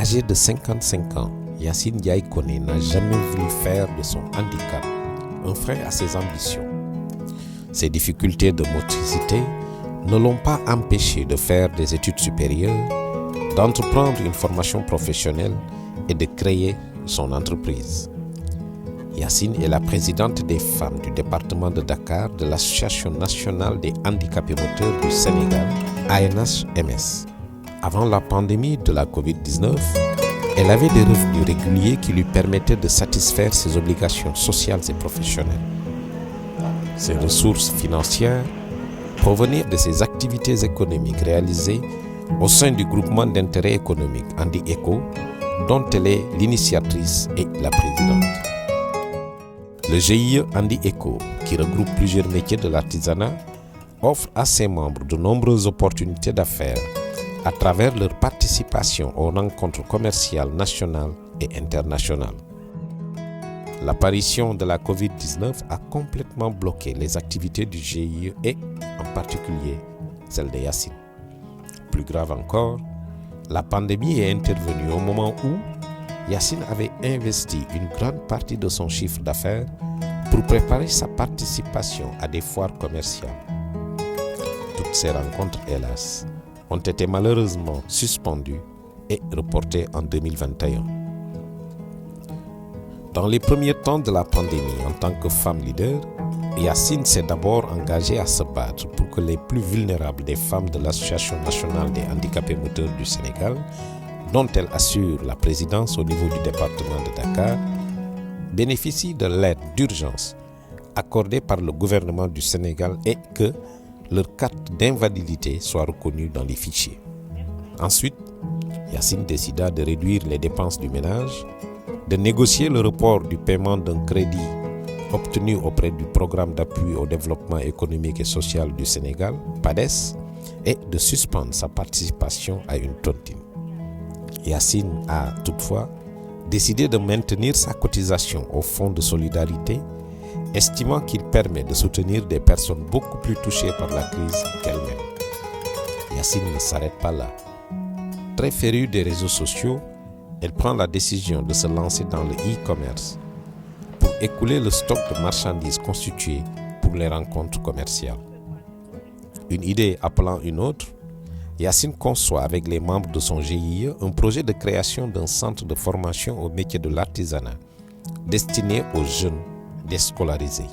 Âgé de 55 ans, Yacine Ndiaye Koné n'a jamais voulu faire de son handicap un frein à ses ambitions. Ses difficultés de motricité ne l'ont pas empêché de faire des études supérieures, d'entreprendre une formation professionnelle et de créer son entreprise. Yacine est la présidente des femmes du département de Dakar de l'Association nationale des handicapés moteurs du Sénégal, ANHMS. Avant la pandémie de la Covid-19, elle avait des revenus réguliers qui lui permettaient de satisfaire ses obligations sociales et professionnelles. Ses ressources financières provenaient de ses activités économiques réalisées au sein du groupement d'intérêt économique Handi Eco, dont elle est l'initiatrice et la présidente. Le GIE Handi Eco, qui regroupe plusieurs métiers de l'artisanat, offre à ses membres de nombreuses opportunités d'affaires à travers leur participation aux rencontres commerciales nationales et internationales. L'apparition de la Covid-19 a complètement bloqué les activités du GIE et, en particulier, celle de Yacine. Plus grave encore, la pandémie est intervenue au moment où Yacine avait investi une grande partie de son chiffre d'affaires pour préparer sa participation à des foires commerciales. Toutes ces rencontres, hélas, ont été malheureusement suspendues et reportées en 2021. Dans les premiers temps de la pandémie, en tant que femme leader, Yacine s'est d'abord engagée à se battre pour que les plus vulnérables des femmes de l'Association nationale des handicapés moteurs du Sénégal, dont elle assure la présidence au niveau du département de Dakar, bénéficient de l'aide d'urgence accordée par le gouvernement du Sénégal et que leur carte d'invalidité soit reconnue dans les fichiers. Ensuite, Yacine décida de réduire les dépenses du ménage, de négocier le report du paiement d'un crédit obtenu auprès du Programme d'appui au développement économique et social du Sénégal, PADES, et de suspendre sa participation à une tontine. Yacine a toutefois décidé de maintenir sa cotisation au Fonds de solidarité, estimant qu'il permet de soutenir des personnes beaucoup plus touchées par la crise qu'elle-même. Yacine ne s'arrête pas là. Très férue des réseaux sociaux, elle prend la décision de se lancer dans le e-commerce pour écouler le stock de marchandises constituées pour les rencontres commerciales. Une idée appelant une autre, Yacine conçoit avec les membres de son GIE un projet de création d'un centre de formation au métier de l'artisanat destiné aux jeunes déscolarisés.